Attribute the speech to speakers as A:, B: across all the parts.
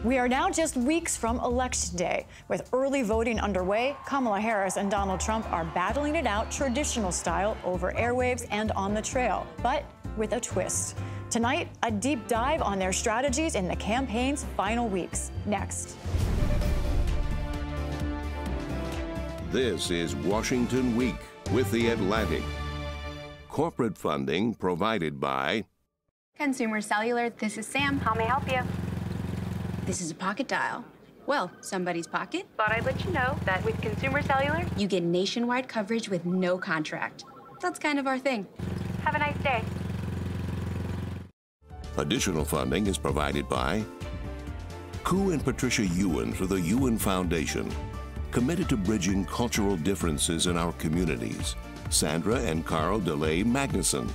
A: We are now just weeks from Election Day. With early voting underway, Kamala Harris and Donald Trump are battling it out traditional style over airwaves and on the trail, but with a twist. Tonight, a deep dive on their strategies in the campaign's final weeks. Next.
B: This is Washington Week with The Atlantic. Corporate funding provided by
C: Consumer Cellular. This is Sam. How may I help you? This is a pocket dial. Well, somebody's pocket.
D: Thought I'd let you know that with Consumer Cellular,
C: you get nationwide coverage with no contract. That's kind of our thing.
D: have a nice day.
B: Additional funding is provided by Ku and Patricia Ewan through the Ewan Foundation, committed to bridging cultural differences in our communities. Sandra and Carl DeLay Magnuson,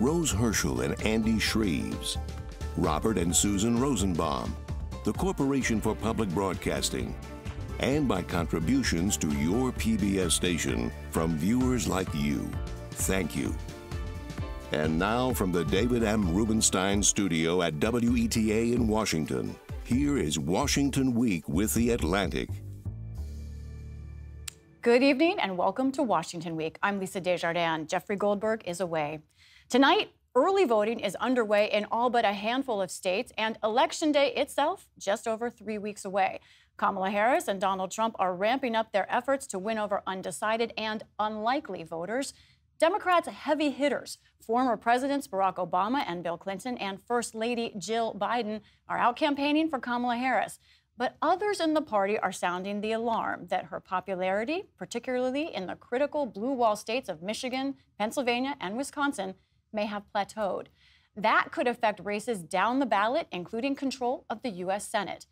B: Rose Herschel and Andy Shreves, Robert and Susan Rosenbaum, the Corporation for Public Broadcasting, and by contributions to your PBS station from viewers like you. Thank you. And now from the David M. Rubenstein studio at WETA in Washington, here is Washington Week with The Atlantic.
A: Good evening and welcome to Washington Week. I'm Lisa Desjardins. Jeffrey Goldberg is away. Tonight, early voting is underway in all but a handful of states, and Election Day itself just over 3 weeks away. Kamala Harris and Donald Trump are ramping up their efforts to win over undecided and unlikely voters. Democrats' heavy hitters, former Presidents Barack Obama and Bill Clinton and First Lady Jill Biden, are out campaigning for Kamala Harris. But others in the party are sounding the alarm that her popularity, particularly in the critical blue wall states of Michigan, Pennsylvania, and Wisconsin, may have plateaued. That could affect races down the ballot, including control of the U.S. Senate.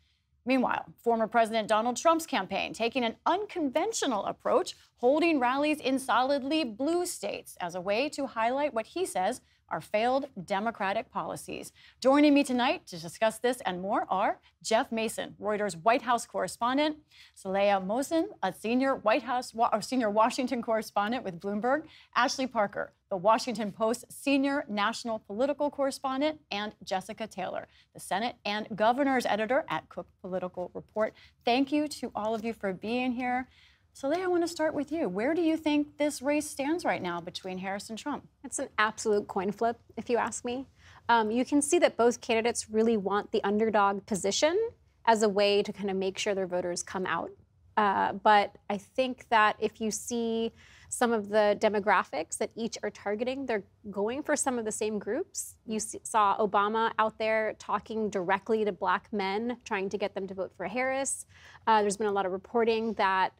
A: Meanwhile, former President Donald Trump's campaign taking an unconventional approach, holding rallies in solidly blue states as a way to highlight what he says are failed Democratic policies. Joining me tonight to discuss this and more are Jeff Mason, Reuters White House correspondent, Saleha Mohsin, a senior Washington correspondent with Bloomberg, Ashley Parker, the Washington Post senior national political correspondent, and Jessica Taylor, the Senate and Governor's editor at Cook Political Report. Thank you to all of you for being here. Saleha, I want to start with you. Where do you think this race stands right now between Harris and Trump?
E: It's an absolute coin flip, if you ask me. You can see that both candidates really want the underdog position as a way to kind of make sure their voters come out. But I think that if you see some of the demographics that each are targeting, they're going for some of the same groups. You saw Obama out there talking directly to black men, trying to get them to vote for Harris. There's been a lot of reporting that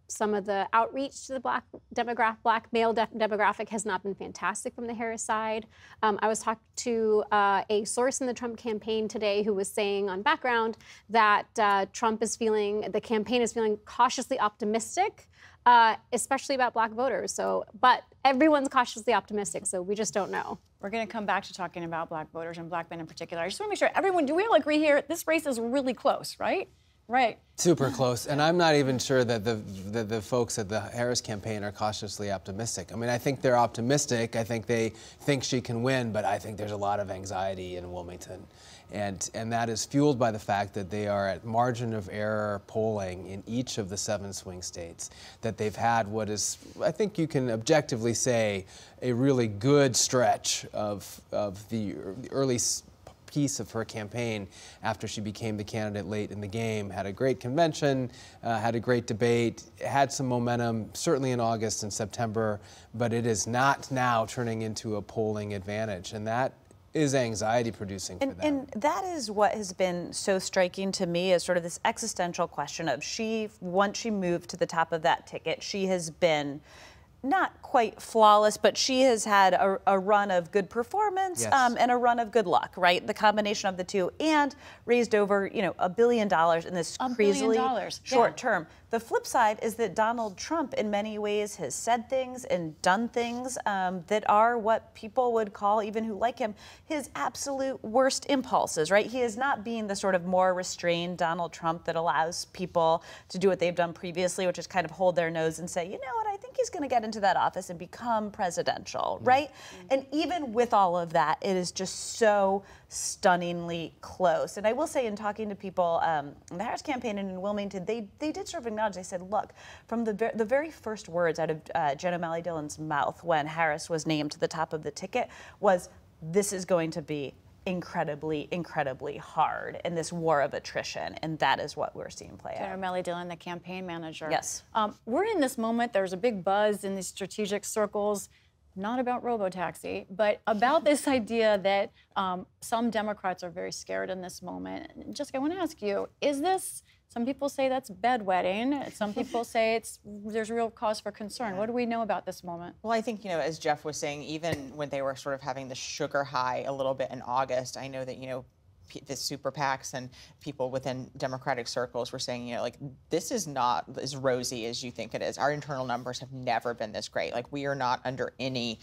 E: some of the outreach to the black male demographic has not been fantastic from the Harris side. I was talking to a source in the Trump campaign today who was saying on background that the campaign is feeling cautiously optimistic, especially about black voters. But everyone's cautiously optimistic, so we just don't know.
A: We're going to come back to talking about black voters and black men in particular. I just want to make sure do we all agree here? This race is really close, right? Right.
F: Super close. And I'm not even sure that the folks at the Harris campaign are cautiously optimistic. I mean, I think they're optimistic. I think they think she can win, but I think there's a lot of anxiety in Wilmington. And that is fueled by the fact that they are at margin of error polling in each of the 7 swing states, that they've had what is, I think you can objectively say, a really good stretch of the early piece of her campaign after she became the candidate late in the game. Had a great convention, had a great debate, had some momentum, certainly in August and September, but it is not now turning into a polling advantage. And that is anxiety producing for them.
G: And that is what has been so striking to me, is sort of this existential question of once she moved to the top of that ticket, she has been not quite flawless, but she has had a run of good performance, yes, and a run of good luck, right? The combination of the two, and raised over, $1 billion in this crazily short term. The flip side is that Donald Trump, in many ways, has said things and done things that are what people would call, even who like him, his absolute worst impulses, right? He is not being the sort of more restrained Donald Trump that allows people to do what they've done previously, which is kind of hold their nose and say, you know what, I think he's going to get into that office and become presidential, right? And even with all of that, it is just so stunningly close. And I will say, in talking to people in the Harris campaign and in Wilmington, they did sort of acknowledge, they said, look, from the very first words out of Jen O'Malley Dillon's mouth when Harris was named to the top of the ticket was, this is going to be incredibly, incredibly hard in this war of attrition, and that is what we're seeing play out.
A: Melly Dillon, the campaign manager.
G: Yes.
A: We're in this moment, there's a big buzz in these strategic circles, not about robotaxi, but about this idea that some Democrats are very scared in this moment. Jessica, I want to ask you, is this, some people say that's bedwetting, some people say there's real cause for concern. What do we know about this moment?
H: Well, I think, as Jeff was saying, even when they were sort of having the sugar high a little bit in August, I know that, the super PACs and people within Democratic circles were saying, like, this is not as rosy as you think it is. Our internal numbers have never been this great. Like, we are not under any,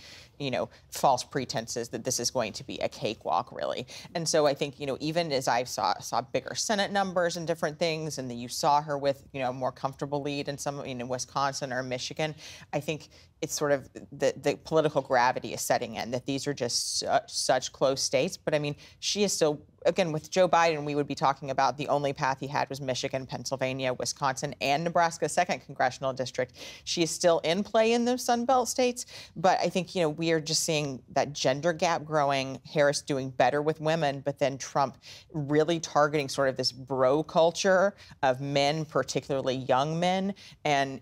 H: false pretenses that this is going to be a cakewalk, really. And so I think, even as I saw bigger Senate numbers and different things, and then you saw her with, a more comfortable lead in some, in Wisconsin or Michigan, I think it's sort of the political gravity is setting in, that these are just such close states. But I mean, she is still, again, with Joe Biden, we would be talking about the only path he had was Michigan, Pennsylvania, Wisconsin, and Nebraska's 2nd congressional district. She is still in play in those Sun Belt states. But I think, we are just seeing that gender gap growing, Harris doing better with women, but then Trump really targeting sort of this bro culture of men, particularly young men. And,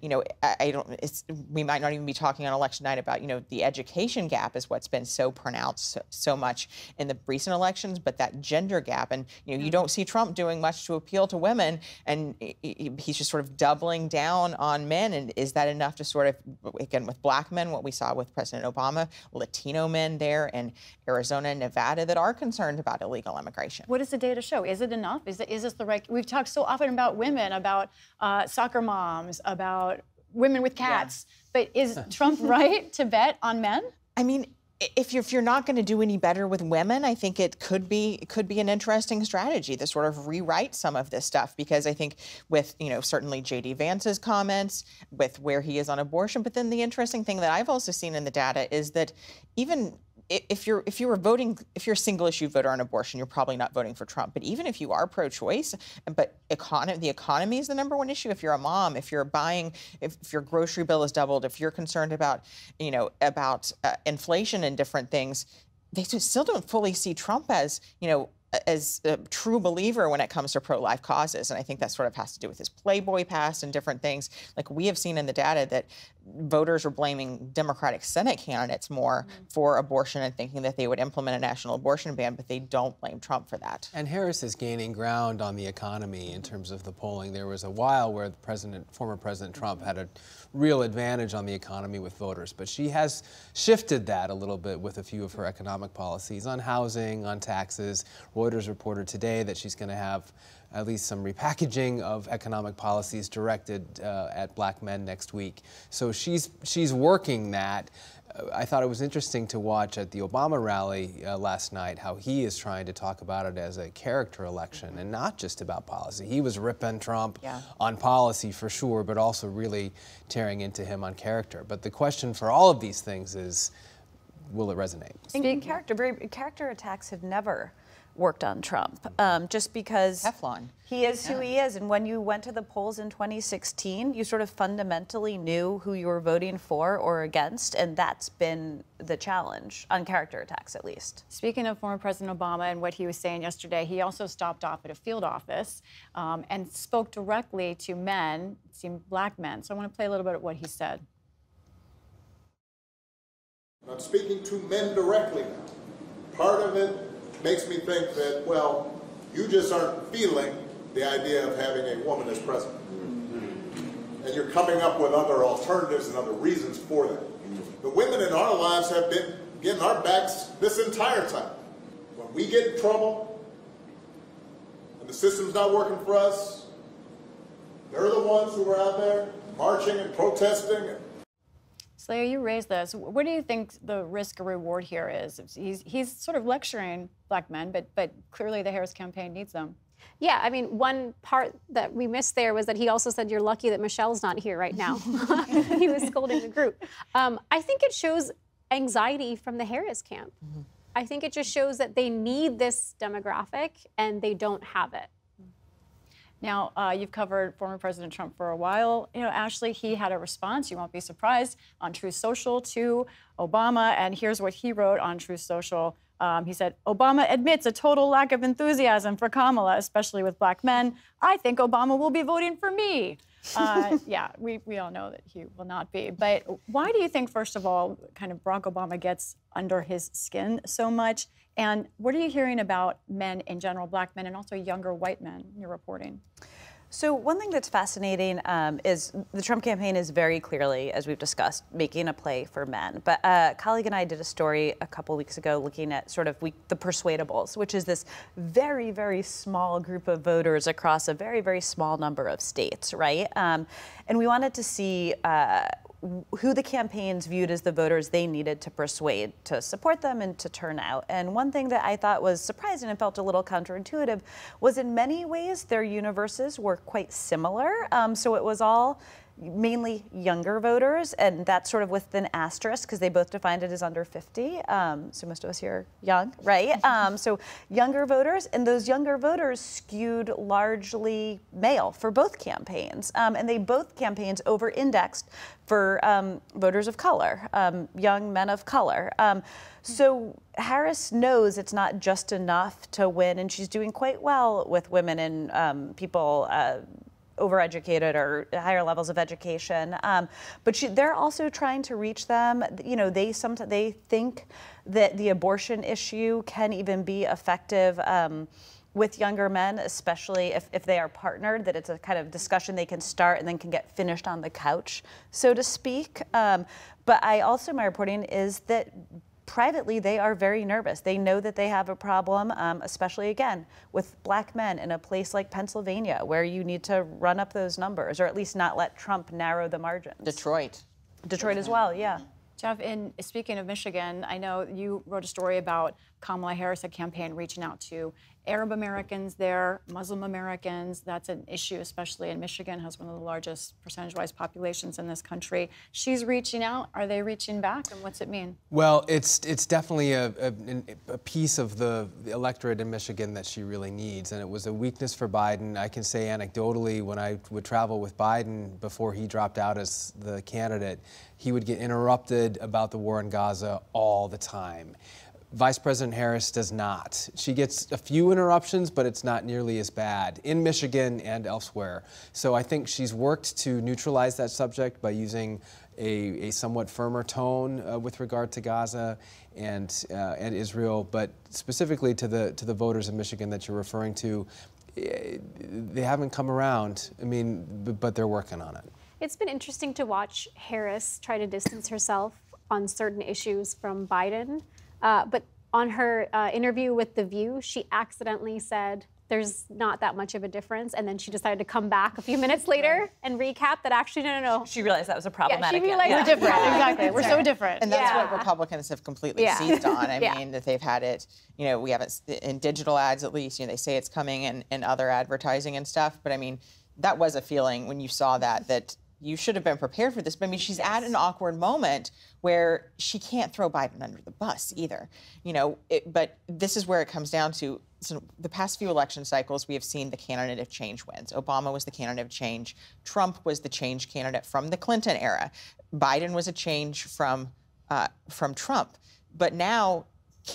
H: we might not even be talking on election night about, the education gap is what's been so pronounced so much in the recent elections, but that gender gap. And, you don't see Trump doing much to appeal to women, and he's just sort of doubling down on men. And is that enough to sort of, again, with black men, what we saw with President Obama, Latino men there in Arizona and Nevada that are concerned about illegal immigration?
A: What does the data show? Is it enough? Is this the right? We've talked so often about women, about soccer moms, about women with cats. Yeah. But is Trump right to bet on men? I mean,
H: if you're not going to do any better with women, I think it could be an interesting strategy to sort of rewrite some of this stuff, because I think with, certainly J.D. Vance's comments, with where he is on abortion, but then the interesting thing that I've also seen in the data is that even if you're a single issue voter on abortion, you're probably not voting for Trump. But even if you are pro-choice, but the economy is the number one issue. If you're a mom, if your grocery bill is doubled, if you're concerned about inflation and different things, they still don't fully see Trump as a true believer when it comes to pro-life causes. And I think that sort of has to do with his Playboy past and different things. Like, we have seen in the data that voters are blaming Democratic Senate candidates more for abortion and thinking that they would implement a national abortion ban, but they don't blame Trump for that.
F: And Harris is gaining ground on the economy in terms of the polling. There was a while where former President Trump had a real advantage on the economy with voters, but she has shifted that a little bit with a few of her economic policies on housing, on taxes. Reuters reported today that she's going to have at least some repackaging of economic policies directed at black men next week. So she's working that. I thought it was interesting to watch at the Obama rally last night how he is trying to talk about it as a character election and not just about policy. He was ripping Trump on policy for sure, but also really tearing into him on character. But the question for all of these things is, will it resonate?
G: Character attacks have never worked on Trump, just because
H: Teflon.
G: He is who he is. And when you went to the polls in 2016, you sort of fundamentally knew who you were voting for or against, and that's been the challenge, on character attacks at least.
A: Speaking of former President Obama and what he was saying yesterday, he also stopped off at a field office and spoke directly to men, it seemed black men. So I want to play a little bit of what he said.
I: I'm speaking to men directly now. Part of it makes me think that, well, you just aren't feeling the idea of having a woman as president. And you're coming up with other alternatives and other reasons for that. The women in our lives have been getting our backs this entire time. When we get in trouble and the system's not working for us, they're the ones who are out there marching and protesting.
A: Saleha, you raised this. What do you think the risk or reward here is? He's sort of lecturing black men, but clearly the Harris campaign needs them.
E: Yeah, I mean, one part that we missed there was that he also said, you're lucky that Michelle's not here right now. He was scolding the group. I think it shows anxiety from the Harris camp. I think it just shows that they need this demographic and they don't have it.
A: Now, you've covered former President Trump for a while. You know, Ashley, he had a response, you won't be surprised, on Truth Social to Obama. And here's what he wrote on Truth Social. He said, Obama admits a total lack of enthusiasm for Kamala, especially with black men. I think Obama will be voting for me. Yeah, we all know that he will not be. But why do you think, first of all, kind of Barack Obama gets under his skin so much? And what are you hearing about men in general, black men, and also younger white men in your reporting?
G: So one thing that's fascinating is the Trump campaign is very clearly, as we've discussed, making a play for men. But a colleague and I did a story a couple weeks ago looking at sort of the persuadables, which is this very, very small group of voters across a very, very small number of states, right? And we wanted to see who the campaigns viewed as the voters they needed to persuade to support them and to turn out. And one thing that I thought was surprising and felt a little counterintuitive was in many ways their universes were quite similar. So it was all mainly younger voters, and that's sort of with an asterisk because they both defined it as under 50. So most of us here are young, right? So younger voters, and those younger voters skewed largely male for both campaigns. And they both campaigns over-indexed for voters of color, young men of color. So Harris knows it's not just enough to win, and she's doing quite well with women and people overeducated or higher levels of education, but they're also trying to reach them. You know, they think that the abortion issue can even be effective with younger men, especially if they are partnered, that it's a kind of discussion they can start and then can get finished on the couch, so to speak. But my reporting is that privately, they are very nervous. They know that they have a problem, especially, again, with black men in a place like Pennsylvania, where you need to run up those numbers, or at least not let Trump narrow the margins.
H: Detroit
G: as well, yeah.
A: Jeff, speaking of Michigan, I know you wrote a story about Kamala Harris, a campaign reaching out to Arab Americans there, Muslim Americans. That's an issue, especially in Michigan, has one of the largest percentage-wise populations in this country. She's reaching out. Are they reaching back, and what's it mean?
F: Well, it's definitely a piece of the electorate in Michigan that she really needs, and it was a weakness for Biden. I can say anecdotally, when I would travel with Biden before he dropped out as the candidate, he would get interrupted about the war in Gaza all the time. Vice President Harris does not. She gets a few interruptions, but it's not nearly as bad in Michigan and elsewhere. So I think she's worked to neutralize that subject by using a somewhat firmer tone with regard to Gaza and Israel, but specifically to the voters of Michigan that you're referring to, they haven't come around. I mean, but they're working on it.
E: It's been interesting to watch Harris try to distance herself on certain issues from Biden. But on her interview with The View, she accidentally said there's not that much of a difference, and then she decided to come back a few minutes later and recap that actually, no.
G: She realized that was a problematic.
E: Yeah, she realized
A: we're different. Exactly. We're so different.
H: And that's what Republicans have completely seized on. I mean, that they've had it, we have it in digital ads at least, they say it's coming in other advertising and stuff. But I mean, that was a feeling when you saw that you should have been prepared for this. But I mean, she's at an awkward moment where she can't throw Biden under the bus either. But this is where it comes down to. So the past few election cycles, we have seen the candidate of change wins. Obama was the candidate of change. Trump was the change candidate from the Clinton era. Biden was a change from Trump. But now,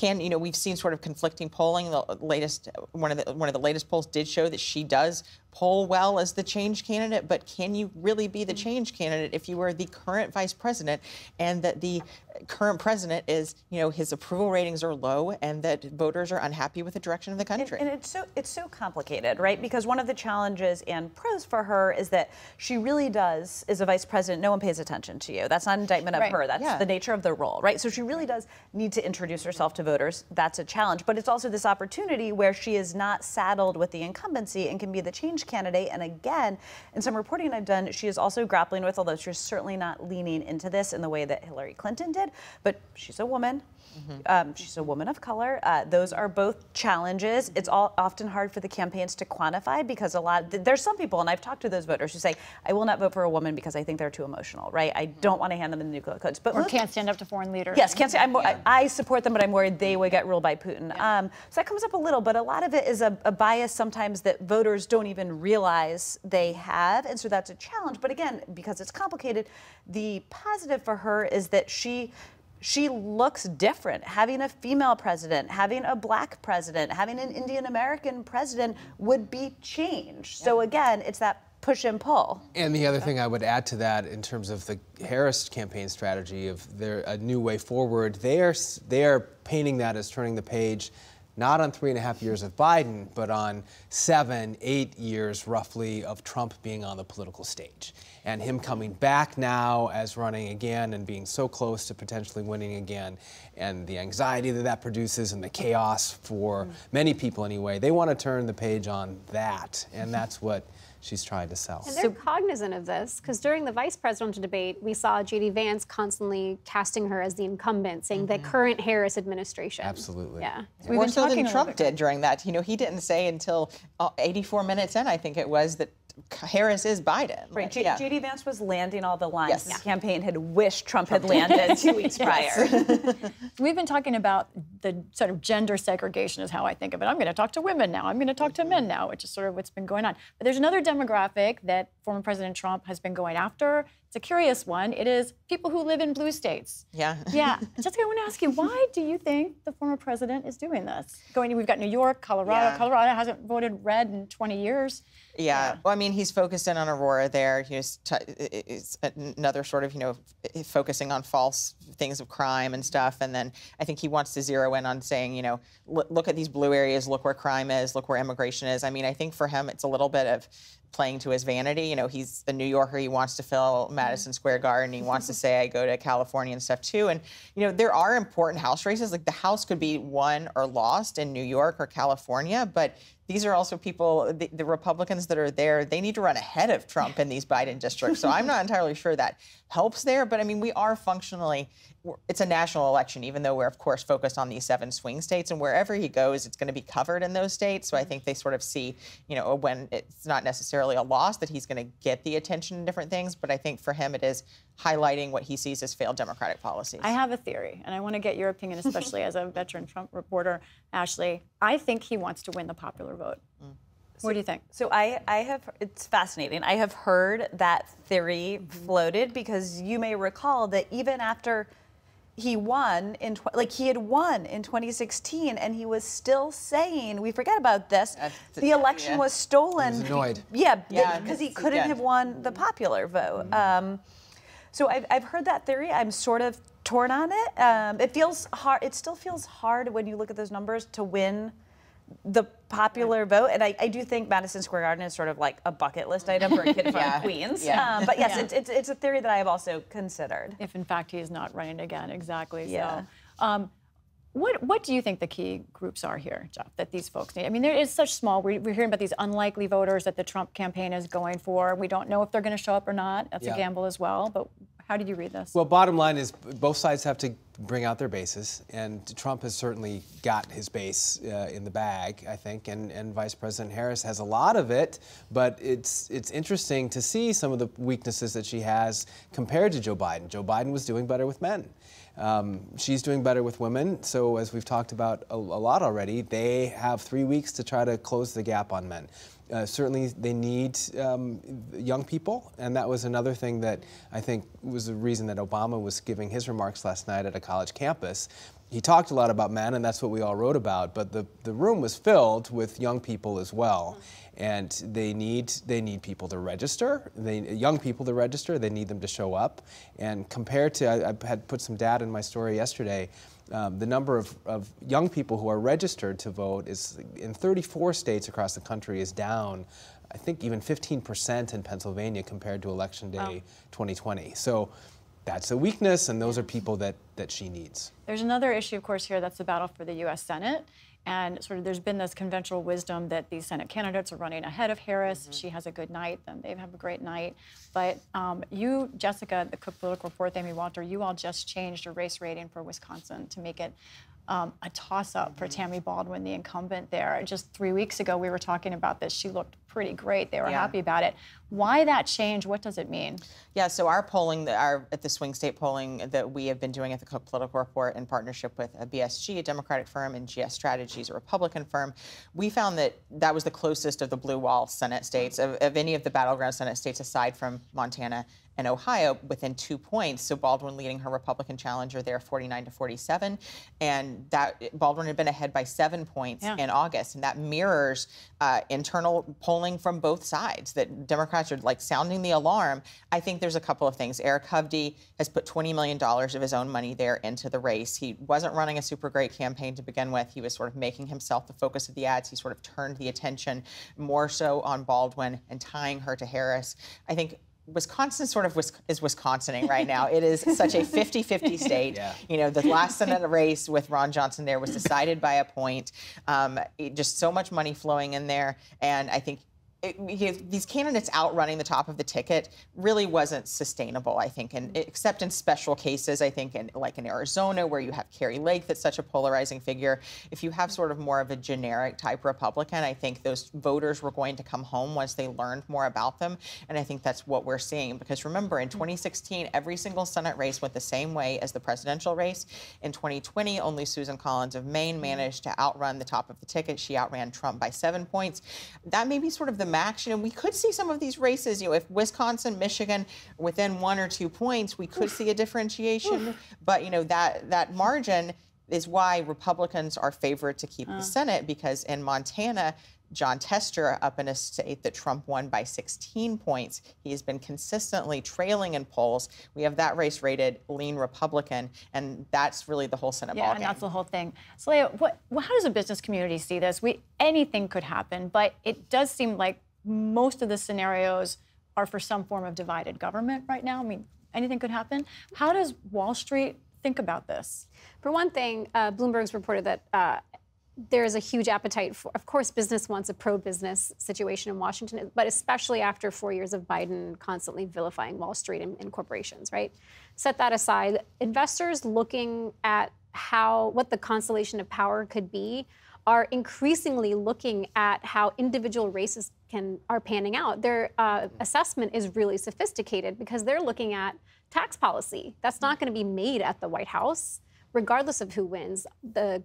H: we've seen sort of conflicting polling. The latest one of the latest polls did show that she does poll well as the change candidate, but can you really be the change candidate if you are the current vice president and that the current president is, his approval ratings are low and that voters are unhappy with the direction of the country?
G: And it's so complicated, right? Because one of the challenges and pros for her is that she really does, as a vice president, no one pays attention to you. That's not an indictment of her. That's the nature of the role, right? So she really does need to introduce herself to voters. That's a challenge. But it's also this opportunity where she is not saddled with the incumbency and can be the change change candidate. And again, in some reporting I've done, she is also grappling with, although she's certainly not leaning into this in the way that Hillary Clinton did, but she's a woman. She's a woman of color. Those are both challenges. It's often hard for the campaigns to quantify because there's some people, and I've talked to those voters who say, I will not vote for a woman because I think they're too emotional, right? I don't want to hand them the nuclear codes. But
A: or can't stand up to foreign leaders.
G: Yes, can't say. I support them, but I'm worried they would get ruled by Putin. So that comes up a little, but a lot of it is a bias sometimes that voters don't even realize they have, and so that's a challenge. But again, because it's complicated, the positive for her is that she looks different. Having a female president, having a black president, having an Indian American president would be change. So again, it's that push and pull.
F: And the other thing I would add to that in terms of the Harris campaign strategy of a new way forward, they are painting that as turning the page not on 3.5 years of Biden, but on 7, 8 years roughly of Trump being on the political stage. And him coming back now as running again and being so close to potentially winning again, and the anxiety that produces and the chaos for many people anyway. They want to turn the page on that, and that's what she's trying to sell.
E: And they're cognizant of this, because during the vice presidential debate, we saw J.D. Vance constantly casting her as the incumbent, saying the current Harris administration.
F: Absolutely.
E: Yeah.
H: More so than Trump did during that. You know, he didn't say until 84 minutes in, I think it was, that Harris is Biden.
G: Right. J.D. Vance was landing all the lines his campaign had wished Trump had landed 2 weeks prior.
A: We've been talking about the sort of gender segregation is how I think of it. I'm going to talk to women now. I'm going to talk to men now, which is sort of what's been going on. But there's another demographic that former President Trump has been going after. It's a curious one. It is people who live in blue states.
H: Yeah.
A: Jessica, I want to ask you, why do you think the former president is doing this? We've got New York, Colorado.
H: Yeah.
A: Colorado hasn't voted red in 20 years.
H: Yeah. Well, I mean, he's focused in on Aurora there. It's another sort of, focusing on false things of crime and stuff. And then I think he wants to zero in on saying, look at these blue areas, look where crime is, look where immigration is. I mean, I think for him, it's a little bit of playing to his vanity. He's a New Yorker. He wants to fill Madison Square Garden. He wants to say, I go to California and stuff too. And, there are important House races. Like the House could be won or lost in New York or California, but these are also people, the Republicans that are there, they need to run ahead of Trump in these Biden districts. So I'm not entirely sure that helps there. But I mean, we are functionally, it's a national election, even though we're, of course, focused on these 7 swing states. And wherever he goes, it's going to be covered in those states. So I think they sort of see, when it's not necessarily a loss, that he's going to get the attention in different things. But I think for him, it is highlighting what he sees as failed Democratic policies.
A: I have a theory, and I want to get your opinion, especially as a veteran Trump reporter, Ashley. I think he wants to win the popular vote. What do you think?
G: So it's fascinating. I have heard that theory floated because you may recall that even after he won he had won in 2016, and he was still saying, we forget about this, the election was stolen.
F: He was annoyed.
G: Because he couldn't have won the popular vote. So I've heard that theory. I'm sort of torn on it. It feels hard. It still feels hard when you look at those numbers to win the popular vote. And I do think Madison Square Garden is sort of like a bucket list item for a kid from Queens. But yes, it's a theory that I have also considered.
A: If in fact he is not running again, exactly.
G: Yeah.
A: So, what do you think the key groups are here, Jeff, that these folks need? I mean, there is such small, we're hearing about these unlikely voters that the Trump campaign is going for. We don't know if they're going to show up or not. That's a gamble as well. But how did you read this?
F: Well, bottom line is both sides have to bring out their bases, and Trump has certainly got his base in the bag, I think, and Vice President Harris has a lot of it, but it's interesting to see some of the weaknesses that she has compared to Joe Biden. Joe Biden was doing better with men. She's doing better with women, so as we've talked about a lot already, they have 3 weeks to try to close the gap on men. Certainly they need young people, and that was another thing that I think was the reason that Obama was giving his remarks last night at a college campus. He talked a lot about men, and that's what we all wrote about, but the room was filled with young people as well. And they need people to register, young people to register, they need them to show up. And compared to, I had put some data in my story yesterday, the number of young people who are registered to vote is in 34 states across the country is down, I think even 15% in Pennsylvania compared to Election Day 2020. So that's a weakness, and those are people that she needs.
A: There's another issue, of course, here that's the battle for the U.S. Senate. And sort of there's been this conventional wisdom that these Senate candidates are running ahead of Harris. If she has a good night, then they have a great night. But you, Jessica, the Cook Political Report, Amy Walter, you all just changed a race rating for Wisconsin to make it a toss-up for Tammy Baldwin, the incumbent there. Just 3 weeks ago, we were talking about this. She looked pretty great. They were happy about it. Why that change? What does it mean?
H: Yeah, so our polling, at the swing state polling that we have been doing at the Cook Political Report in partnership with a BSG, a Democratic firm, and GS Strategies, a Republican firm, we found that that was the closest of the blue wall Senate states, of any of the battleground Senate states aside from Montana and Ohio, within 2 points. So Baldwin leading her Republican challenger there 49-47. And that Baldwin had been ahead by 7 points in August. And that mirrors internal polling from both sides, that Democrats are like sounding the alarm. I think there's a couple of things. Eric Hovde has put $20 million of his own money there into the race. He wasn't running a super great campaign to begin with. He was sort of making himself the focus of the ads. He sort of turned the attention more so on Baldwin and tying her to Harris. I think Wisconsin sort of is Wisconsining right now. It is such a 50-50 state. You know, the last Senate race with Ron Johnson there was decided by a point. Just so much money flowing in there. And I think these candidates outrunning the top of the ticket really wasn't sustainable, I think, and except in special cases, I think, like in Arizona, where you have Carrie Lake, that's such a polarizing figure. If you have sort of more of a generic type Republican, I think those voters were going to come home once they learned more about them, and I think that's what we're seeing. Because remember, in 2016, every single Senate race went the same way as the presidential race. In 2020, only Susan Collins of Maine managed to outrun the top of the ticket. She outran Trump by 7 points. That may be sort of the action, and we could see some of these races, if Wisconsin, Michigan within 1 or 2 points, we could see a differentiation. But that margin is why Republicans are favored to keep the Senate, because in Montana, John Tester, up in a state that Trump won by 16 points, he has been consistently trailing in polls. We have that race rated lean Republican, and that's really the whole Senate ballgame.
A: Yeah, and that's the whole thing. Saleha, how does the business community see this? Anything could happen, but it does seem like most of the scenarios are for some form of divided government right now. I mean, anything could happen. How does Wall Street think about this?
E: For one thing, Bloomberg's reported that there is a huge appetite for, of course, business wants a pro-business situation in Washington, but especially after 4 years of Biden constantly vilifying Wall Street and corporations, right? Set that aside, investors looking at what the constellation of power could be are increasingly looking at how individual races are panning out. Their assessment is really sophisticated because they're looking at tax policy. That's not going to be made at the White House, regardless of who wins. The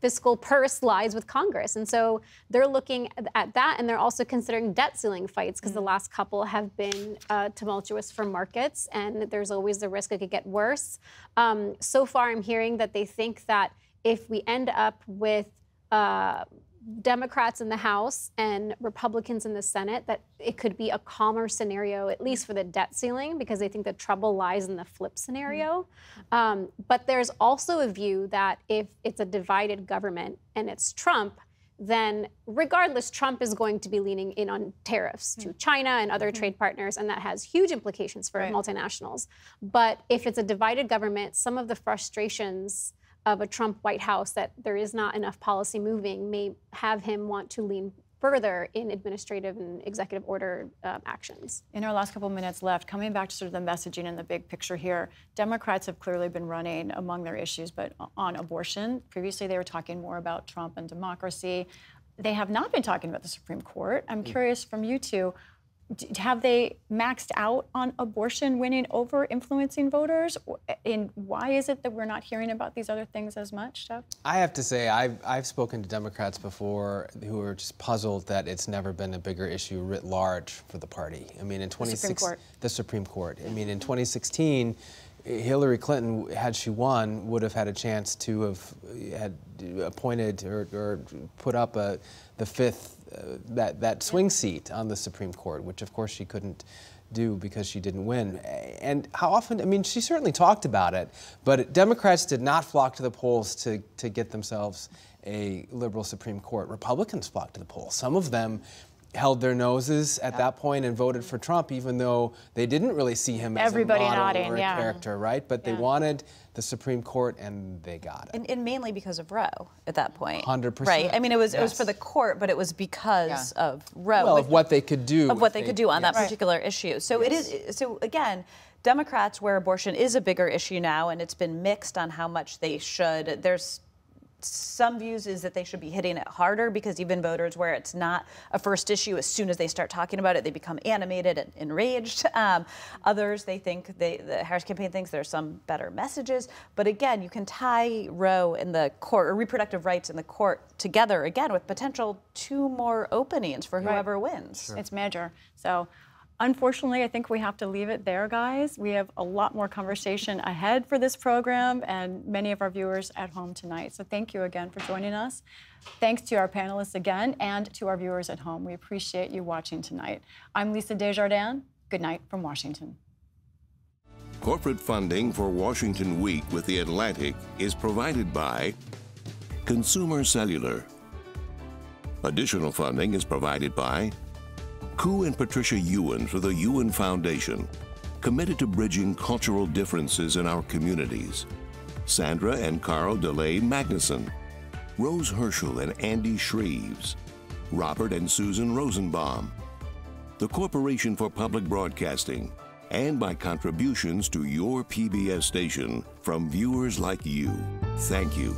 E: fiscal purse lies with Congress. And so they're looking at that, and they're also considering debt ceiling fights, because the last couple have been tumultuous for markets, and there's always the risk it could get worse. So far, I'm hearing that they think that if we end up with Democrats in the House and Republicans in the Senate, that it could be a calmer scenario, at least for the debt ceiling, because they think the trouble lies in the flip scenario. But there's also a view that if it's a divided government and it's Trump, then regardless, Trump is going to be leaning in on tariffs to China and other trade partners, and that has huge implications for multinationals. But if it's a divided government, some of the frustrations of a Trump White House that there is not enough policy moving may have him want to lean further in administrative and executive order actions.
A: In our last couple of minutes left, coming back to sort of the messaging and the big picture here, Democrats have clearly been running among their issues, but on abortion. Previously, they were talking more about Trump and democracy. They have not been talking about the Supreme Court. I'm curious from you two, have they maxed out on abortion winning over influencing voters? And why is it that we're not hearing about these other things as much, Jeff?
F: I have to say, I've spoken to Democrats before who are just puzzled that it's never been a bigger issue writ large for the party. I mean, in the Supreme Court. I mean, in 2016, Hillary Clinton, had she won, would have had a chance to have had appointed or put up the fifth that swing seat on the Supreme Court, which of course she couldn't do because she didn't win. And how often, I mean, she certainly talked about it, but Democrats did not flock to the polls to get themselves a liberal Supreme Court. Republicans flocked to the polls. Some of them held their noses at that point and voted for Trump, even though they didn't really see him as
A: Everybody
F: a model
A: nodding,
F: or a character, right? But they wanted the Supreme Court, and they got it.
G: And mainly because of Roe at that point.
F: 100%.
G: Right? I mean, it was for the court, but it was because of Roe.
F: Well, of what they could do.
G: Of what they could do on that particular issue. So it is. So again, Democrats, where abortion is a bigger issue now, and it's been mixed on how much they should. There's some views is that they should be hitting it harder, because even voters where it's not a first issue, as soon as they start talking about it, they become animated and enraged. Others, they think, the Harris campaign thinks there's some better messages. But again, you can tie Roe in the court, or reproductive rights in the court, together again with potential 2 more openings for whoever wins.
A: Sure. It's major. So unfortunately, I think we have to leave it there, guys. We have a lot more conversation ahead for this program and many of our viewers at home tonight. So thank you again for joining us. Thanks to our panelists again and to our viewers at home. We appreciate you watching tonight. I'm Lisa Desjardins. Good night from Washington.
B: Corporate funding for Washington Week with The Atlantic is provided by Consumer Cellular. Additional funding is provided by Ku and Patricia Ewan for the Ewan Foundation, committed to bridging cultural differences in our communities. Sandra and Carl DeLay Magnuson, Rose Herschel and Andy Shreves, Robert and Susan Rosenbaum, the Corporation for Public Broadcasting, and by contributions to your PBS station from viewers like you. Thank you.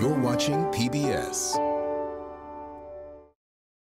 J: You're watching PBS.